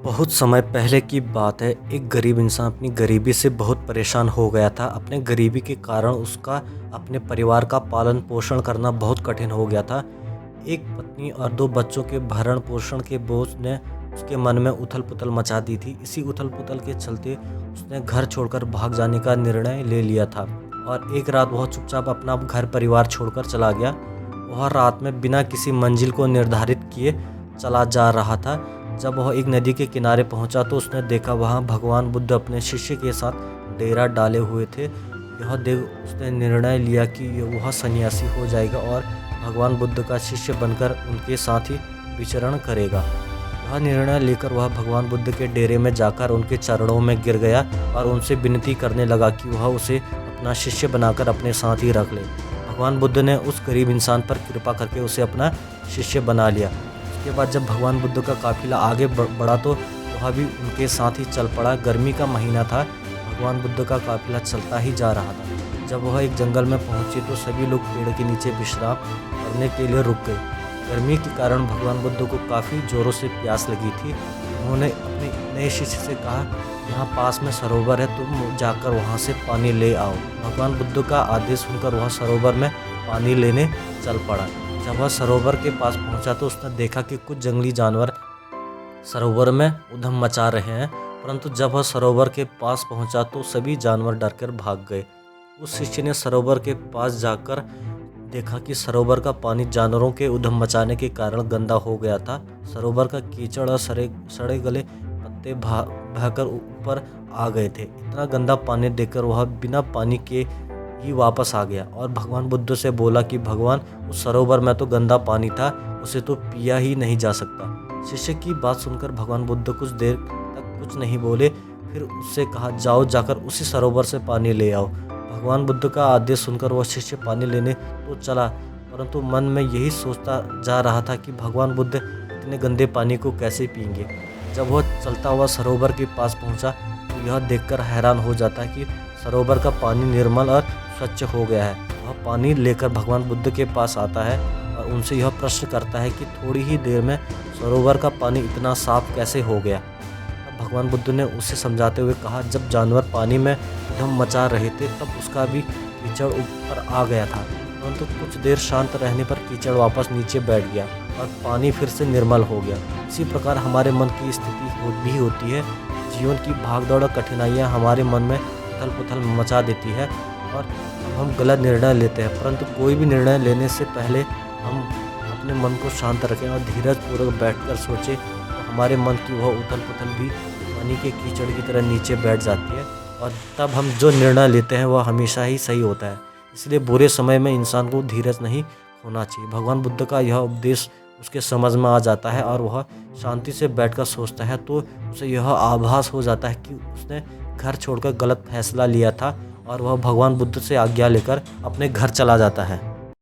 बहुत समय पहले की बात है। एक गरीब इंसान अपनी गरीबी से बहुत परेशान हो गया था। अपने गरीबी के कारण उसका अपने परिवार का पालन पोषण करना बहुत कठिन हो गया था। एक पत्नी और 2 बच्चों के भरण पोषण के बोझ ने उसके मन में उथल-पुथल मचा दी थी। इसी उथल-पुथल के चलते उसने घर छोड़कर भाग जाने का निर्णय ले लिया था और एक रात वह चुपचाप अपना घर परिवार छोड़कर चला गया। वह रात में बिना किसी मंजिल को निर्धारित किए चला जा रहा था। जब वह एक नदी के किनारे पहुंचा तो उसने देखा वहां भगवान बुद्ध अपने शिष्य के साथ डेरा डाले हुए थे। यह देख उसने निर्णय लिया कि वह सन्यासी हो जाएगा और भगवान बुद्ध का शिष्य बनकर उनके साथ ही विचरण करेगा। यह निर्णय लेकर वह भगवान बुद्ध के डेरे में जाकर उनके चरणों में गिर गया और उनसे विनती करने लगा कि वह उसे अपना शिष्य बनाकर अपने साथ ही रख ले। भगवान बुद्ध ने उस गरीब इंसान पर कृपा करके उसे अपना शिष्य बना लिया। उसके बाद जब भगवान बुद्ध का काफिला आगे बढ़ा तो वह भी उनके साथ ही चल पड़ा। गर्मी का महीना था। भगवान बुद्ध का काफिला चलता ही जा रहा था। जब वह एक जंगल में पहुंचे तो सभी लोग पेड़ के नीचे विश्राम करने के लिए रुक गए। गर्मी के कारण भगवान बुद्ध को काफ़ी ज़ोरों से प्यास लगी थी। उन्होंने अपने नए शिष्य से कहा, यहाँ पास में सरोवर है, तुम जाकर वहाँ से पानी ले आओ। भगवान बुद्ध का आदेश सुनकर वह सरोवर में पानी लेने चल पड़ा। जब वह सरोवर के पास पहुंचा तो उसने देखा कि कुछ जंगली जानवर सरोवर में उधम मचा रहे हैं, परंतु जब वह सरोवर के पास पहुंचा तो सभी जानवर डरकर भाग गए। उस शिष्य ने सरोवर के पास जाकर देखा कि सरोवर का पानी जानवरों के उधम मचाने के कारण गंदा हो गया था। सरोवर का कीचड़ और सड़े गले पत्ते बहकर ऊपर आ गए थे। इतना गंदा पानी देखकर वह बिना पानी के ही वापस आ गया और भगवान बुद्ध से बोला कि भगवान, उस सरोवर में तो गंदा पानी था, उसे तो पिया ही नहीं जा सकता। शिष्य की बात सुनकर भगवान बुद्ध कुछ देर तक कुछ नहीं बोले, फिर उससे कहा, जाओ जाकर उसी सरोवर से पानी ले आओ। भगवान बुद्ध का आदेश सुनकर वह शिष्य पानी लेने तो चला, परंतु मन में यही सोचता जा रहा था कि भगवान बुद्ध इतने गंदे पानी को कैसे पिएंगे। जब वह चलता हुआ सरोवर के पास पहुंचा तो यह देखकर हैरान हो जाता है कि सरोवर का पानी निर्मल और स्वच्छ हो गया है। वह पानी लेकर भगवान बुद्ध के पास आता है और उनसे यह प्रश्न करता है कि थोड़ी ही देर में सरोवर का पानी इतना साफ कैसे हो गया। तब भगवान बुद्ध ने उसे समझाते हुए कहा, जब जानवर पानी में उधम मचा रहे थे तब उसका भी कीचड़ ऊपर आ गया था, परंतु कुछ देर शांत रहने पर कीचड़ वापस नीचे बैठ गया और पानी फिर से निर्मल हो गया। इसी प्रकार हमारे मन की स्थिति भी होती है। जीवन की भागदौड़ और कठिनाइयाँ हमारे मन में उथल पुथल मचा देती है और हम गलत निर्णय लेते हैं, परंतु कोई भी निर्णय लेने से पहले हम अपने मन को शांत रखें और धीरजपूर्वक बैठकर सोचें तो हमारे मन की वह उथल पुथल भी पानी के कीचड़ की तरह नीचे बैठ जाती है और तब हम जो निर्णय लेते हैं वह हमेशा ही सही होता है। इसलिए बुरे समय में इंसान को धीरज नहीं खोना चाहिए। भगवान बुद्ध का यह उपदेश उसके समझ में आ जाता है और वह शांति से बैठकर सोचता है तो उसे यह आभास हो जाता है कि उसने घर छोड़कर गलत फैसला लिया था और वह भगवान बुद्ध से आज्ञा लेकर अपने घर चला जाता है।